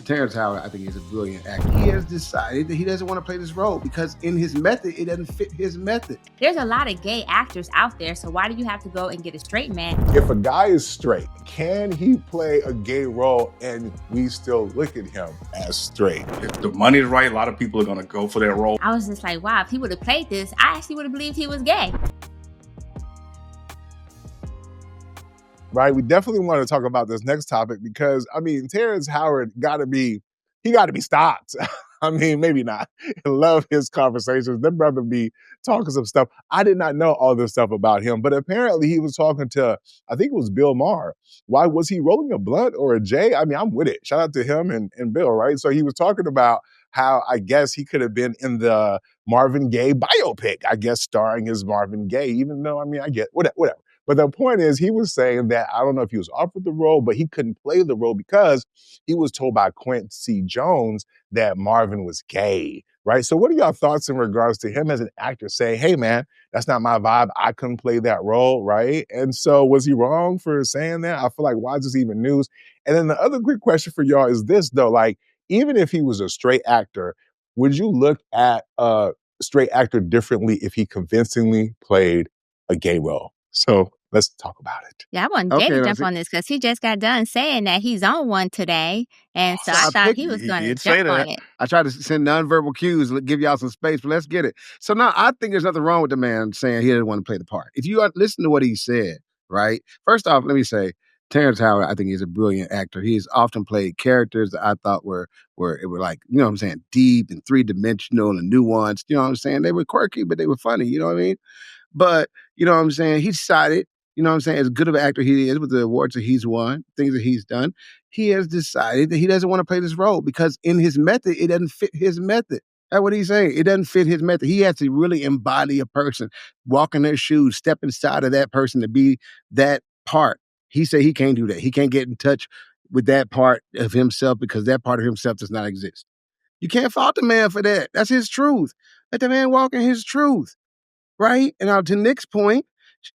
Terrence Howard, I think, is a brilliant actor. He has decided that he doesn't want to play this role because in his method, it doesn't fit his method. There's a lot of gay actors out there, so why do you have to go and get a straight man? If a guy is straight, can he play a gay role and we still look at him as straight? If the money is right, a lot of people are going to go for that role. I was just like, wow, if he would have played this, I actually would have believed he was gay. Right, we definitely want to talk about this next topic because, I mean, Terrence Howard got to be stopped. I mean, maybe not. I love his conversations. That brother be talking some stuff. I did not know all this stuff about him, but apparently he was talking to, I think it was Bill Maher. Why was he rolling a blunt or a J? I mean, I'm with it. Shout out to him and Bill, right? So he was talking about how I guess he could have been in the Marvin Gaye biopic, I guess starring as Marvin Gaye, even though, I mean, I get whatever. But the point is, he was saying that, I don't know if he was offered the role, but he couldn't play the role because he was told by Quincy Jones that Marvin was gay, right? So what are y'all thoughts in regards to him as an actor saying, hey man, that's not my vibe, I couldn't play that role, right? And so was he wrong for saying that? I feel like, why is this even news? And then the other quick question for y'all is this though, like, even if he was a straight actor, would you look at a straight actor differently if he convincingly played a gay role? So let's talk about it. Yeah, I want Jay to jump on this because he just got done saying that he's on one today. And so I thought he was going to jump on it. I tried to send nonverbal cues, give y'all some space, but let's get it. So now I think there's nothing wrong with the man saying he didn't want to play the part. If you listen to what he said, right? First off, let me say, Terrence Howard, I think he's a brilliant actor. He's often played characters that I thought were like, you know what I'm saying, deep and three-dimensional and nuanced. You know what I'm saying? They were quirky, but they were funny. You know what I mean? But, you know what I'm saying? He decided, you know what I'm saying, as good of an actor he is with the awards that he's won, things that he's done, he has decided that he doesn't want to play this role because in his method, it doesn't fit his method. That's what he's saying. It doesn't fit his method. He has to really embody a person, walk in their shoes, step inside of that person to be that part. He said he can't do that. He can't get in touch with that part of himself because that part of himself does not exist. You can't fault the man for that. That's his truth. Let the man walk in his truth. Right? And now to Nick's point,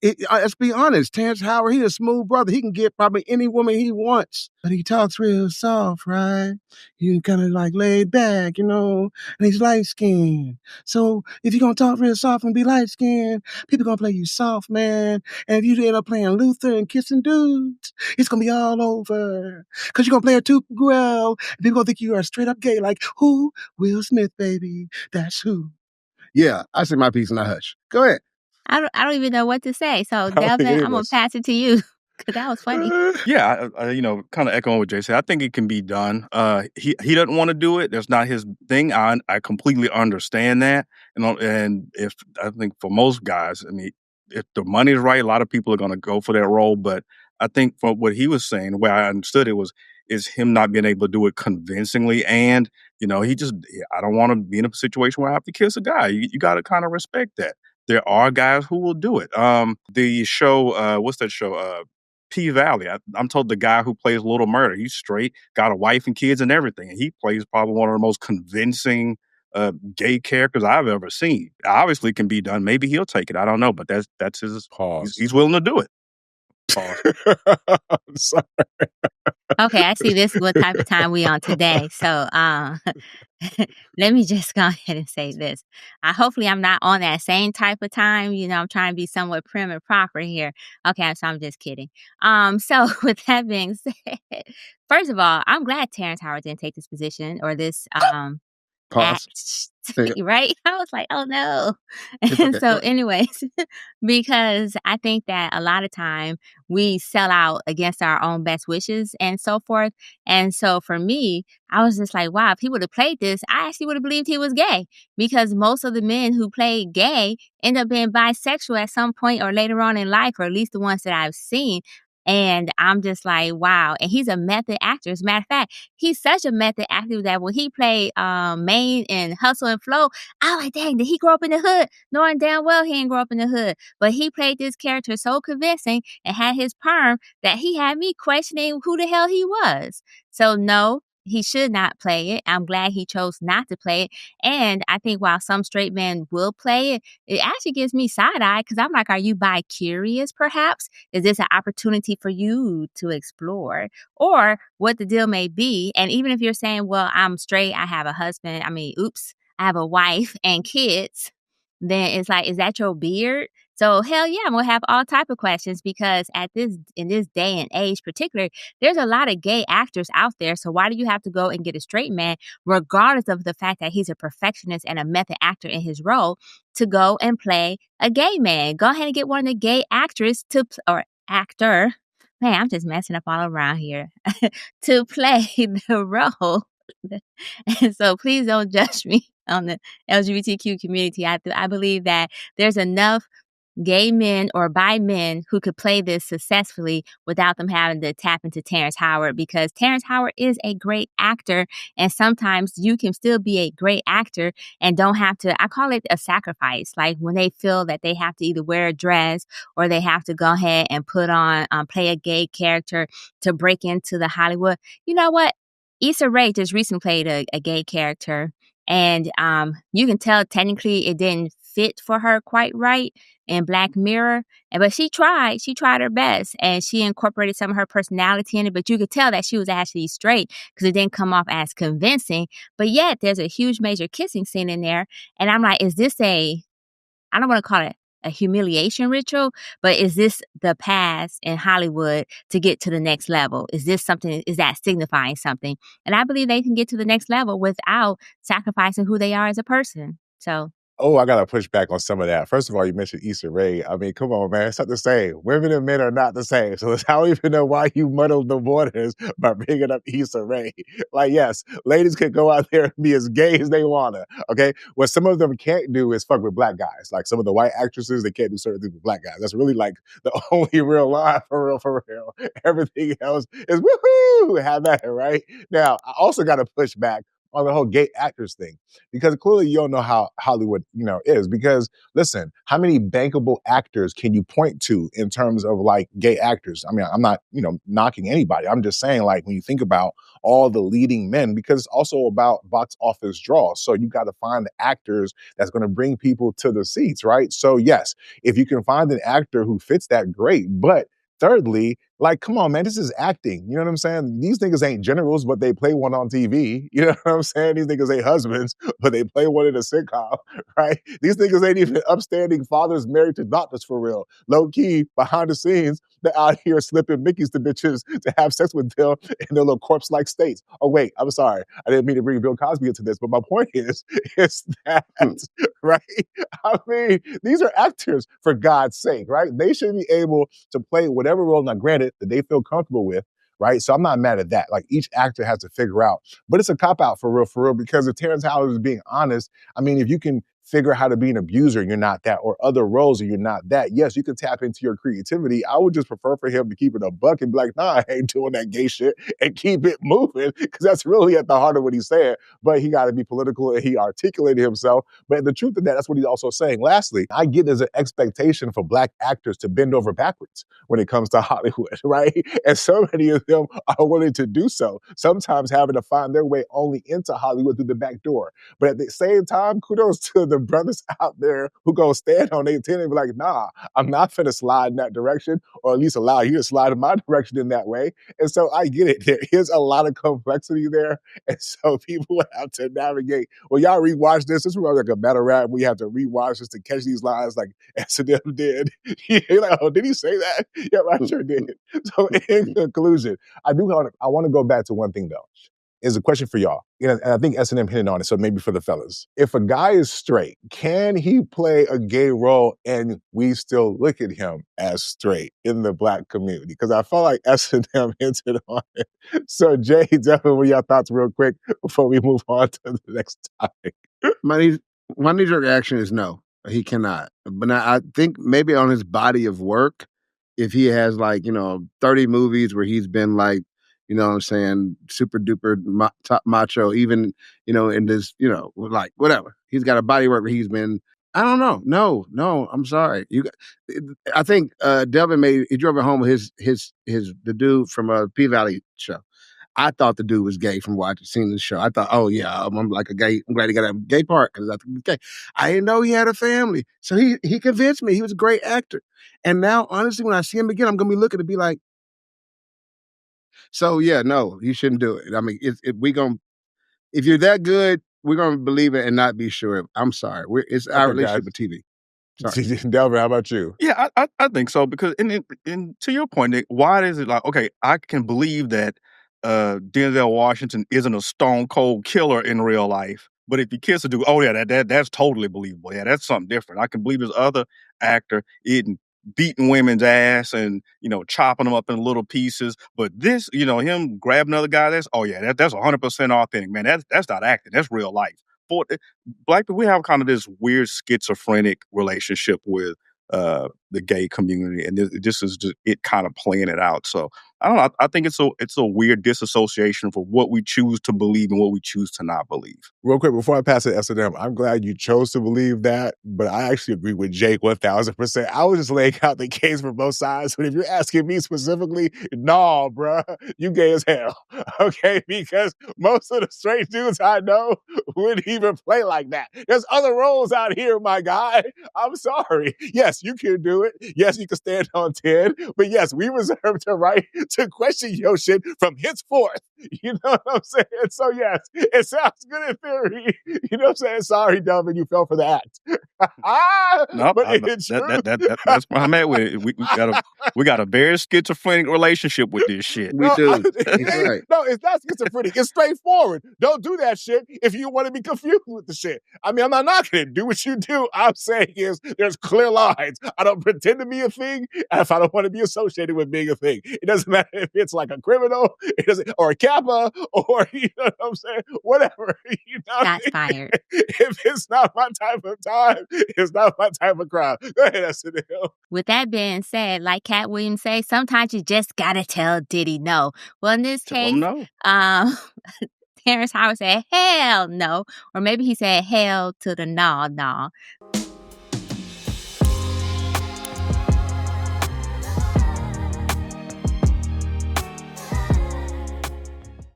let's be honest, Terrence Howard, he's a smooth brother. He can get probably any woman he wants. But he talks real soft, right? He's kind of like laid back, you know, and he's light-skinned. So if you're going to talk real soft and be light-skinned, people going to play you soft, man. And if you end up playing Luther and kissing dudes, it's going to be all over. Because you're going to play a too well. And people going to think you are straight-up gay, like, who? Will Smith, baby. That's who. Yeah, I say my piece and I hush. Go ahead. I don't even know what to say. So, Delvin, I'm going to pass it to you because that was funny. Yeah, kind of echoing what Jay said. I think it can be done. He doesn't want to do it. That's not his thing. I completely understand that. And if I think for most guys, I mean, if the money is right, a lot of people are going to go for that role. But I think from what he was saying, the way I understood it is him not being able to do it convincingly. And, you know, I don't want to be in a situation where I have to kiss a guy. You got to kind of respect that. There are guys who will do it. The show, what's that show? P-Valley. I'm told the guy who plays Little Murder, he's straight, got a wife and kids and everything. And he plays probably one of the most convincing gay characters I've ever seen. Obviously can be done. Maybe he'll take it. I don't know. But that's his pause. He's willing to do it. I'm sorry. Okay, I see this is what type of time we on today. So let me just go ahead and say this. Hopefully I'm not on that same type of time. You know, I'm trying to be somewhat prim and proper here. Okay, so I'm just kidding. So with that being said, first of all, I'm glad Terrence Howard didn't take this position or this Pause. Right? I was like, oh no. And so anyways, because I think that a lot of time we sell out against our own best wishes and so forth. And so for me, I was just like, wow, if he would have played this, I actually would have believed he was gay because most of the men who played gay end up being bisexual at some point or later on in life, or at least the ones that I've seen. And I'm just like, wow. And he's a method actor. As a matter of fact, he's such a method actor that when he played Maine in Hustle and Flow, I was like, dang, did he grow up in the hood? Knowing damn well he didn't grow up in the hood. But he played this character so convincing and had his perm that he had me questioning who the hell he was. So no, he should not play it. I'm glad he chose not to play it. And I think while some straight men will play it, it actually gives me side eye because I'm like, are you bi-curious perhaps? Is this an opportunity for you to explore or what the deal may be? And even if you're saying, well, I'm straight, I have a husband, I have a wife and kids, then it's like, is that your beard? So hell yeah, I'm gonna have all type of questions because in this day and age particular, there's a lot of gay actors out there. So why do you have to go and get a straight man, regardless of the fact that he's a perfectionist and a method actor in his role, to go and play a gay man? Go ahead and get one of the gay actors or actor. Man, I'm just messing up all around here to play the role. And so please don't judge me on the LGBTQ community. I believe that there's enough gay men or bi men who could play this successfully without them having to tap into Terrence Howard because Terrence Howard is a great actor. And sometimes you can still be a great actor and don't have to, I call it a sacrifice. Like when they feel that they have to either wear a dress or they have to go ahead and play a gay character to break into the Hollywood. You know what? Issa Rae just recently played a gay character. And you can tell technically it didn't fit for her quite right in Black Mirror. But she tried her best and she incorporated some of her personality in it. But you could tell that she was actually straight because it didn't come off as convincing. But yet there's a huge major kissing scene in there. And I'm like, is this I don't want to call it a humiliation ritual, but is this the path in Hollywood to get to the next level? Is that signifying something? And I believe they can get to the next level without sacrificing who they are as a person. So. Oh, I got to push back on some of that. First of all, you mentioned Issa Rae. I mean, come on, man. It's not the same. Women and men are not the same. So I don't even know why you muddled the waters by bringing up Issa Rae. Like, yes, ladies can go out there and be as gay as they want to, okay? What some of them can't do is fuck with black guys. Like some of the white actresses, they can't do certain things with black guys. That's really like the only real line, for real. Everything else is woohoo, have that, right? Now, I also got to push back on the whole gay actors thing because clearly you don't know how Hollywood, is. Because listen, how many bankable actors can you point to in terms of like gay actors? I mean, I'm not, knocking anybody. I'm just saying like when you think about all the leading men, because it's also about box office draw. So you got to find the actors that's going to bring people to the seats, right? So yes, if you can find an actor who fits that, great. But thirdly, like, come on, man, this is acting. You know what I'm saying? These niggas ain't generals, but they play one on TV. You know what I'm saying? These niggas ain't husbands, but they play one in a sitcom, right? These niggas ain't even upstanding fathers married to doctors for real. Low key, behind the scenes, they're out here slipping Mickeys to bitches to have sex with them in their little corpse-like states. Oh, wait, I'm sorry. I didn't mean to bring Bill Cosby into this, but my point is that, right? I mean, these are actors, for God's sake, right? They should be able to play whatever role, now granted, that they feel comfortable with, right? So I'm not mad at that. Like each actor has to figure out, but it's a cop-out for real, because if Terrence Howard is being honest, I mean, if you can figure out how to be an abuser, you're not that, or other roles, and you're not that, yes, you can tap into your creativity. I would just prefer for him to keep it a buck and be like, nah, I ain't doing that gay shit, and keep it moving, because that's really at the heart of what he's saying. But he got to be political, and he articulated himself. But the truth of that's what he's also saying. Lastly, I get there's an expectation for black actors to bend over backwards when it comes to Hollywood, right? And so many of them are willing to do so, sometimes having to find their way only into Hollywood through the back door. But at the same time, kudos to the brothers out there who go stand on their 10 and be like, nah, I'm not finna slide in that direction, or at least allow you to slide in my direction in that way. And so I get it. There is a lot of complexity there. And so people have to navigate. Well, y'all rewatch this. This was like a battle rap. We have to rewatch this to catch these lines like S&M did. You're like, oh, did he say that? Yeah, I sure did. So in conclusion, I want to go back to one thing though. Is a question for y'all. And I think S&M hit on it, so maybe for the fellas. If a guy is straight, can he play a gay role and we still look at him as straight in the black community? Because I felt like S&M hinted on it. So Jay, definitely your thoughts real quick before we move on to the next topic. My knee-jerk reaction is no, he cannot. But I think maybe on his body of work, if he has 30 movies where he's been like, you know what I'm saying, super duper top macho, even, in this, like whatever. He's got a body work where he's been, I don't know. No, I'm sorry. I think Delvin he drove it home with the dude from P Valley show. I thought the dude was gay from seeing the show. I thought, oh yeah, I'm like a gay. I'm glad he got a gay part because I think he's gay. I didn't know he had a family, so he convinced me. He was a great actor, and now honestly, when I see him again, I'm gonna be looking to be like, so yeah, no, you shouldn't do it. I mean, if you're that good, we're gonna believe it and not be sure. I'm sorry, it's our relationship with TV. Sorry. Delvin, how about you? Yeah, I think so because and to your point, Nick, why is it like okay? I can believe that Denzel Washington isn't a stone cold killer in real life, but if you kiss a dude, oh yeah, that's totally believable. Yeah, that's something different. I can believe this other actor eating beating women's ass and chopping them up in little pieces, but this him grabbing another guy, that's oh yeah, that's 100% authentic, man. That's not acting, that's real life. For Black people, we have kind of this weird schizophrenic relationship with the gay community, and this is just it kind of playing it out. So I don't know. I think it's a weird disassociation for what we choose to believe and what we choose to not believe. Real quick, before I pass it to S&M, I'm glad you chose to believe that, but I actually agree with Jake 1,000%. I was just laying out the case for both sides, but if you're asking me specifically, nah, bruh, you gay as hell, okay? Because most of the straight dudes I know wouldn't even play like that. There's other roles out here, my guy. I'm sorry. Yes, you can do it. Yes, you can stand on 10, but yes, we reserve the right to question your shit from henceforth. You know what I'm saying? So yes, it sounds good in theory. You know what I'm saying? Sorry, Delvin, you fell for the act. No, but it's true. that's where I'm at with it. We got a very schizophrenic relationship with this shit. We do. Right. No, it's not schizophrenic. It's straightforward. Don't do that shit if you want to be confused with the shit. I mean, I'm not knocking it. Do what you do. I'm saying is there's clear lines. I don't pretend to be a thing if I don't want to be associated with being a thing. It doesn't matter if it's like a criminal, or a Kappa, or you know what I'm saying, whatever. You know, Shots fired. If it's not my type of time, it's not my type of crowd. Go ahead, SNL. With that being said, like Cat Williams say, sometimes you just gotta tell Diddy no. Well, in this Tell case, him no. Terrence Howard said hell no, or maybe he said hell to the no.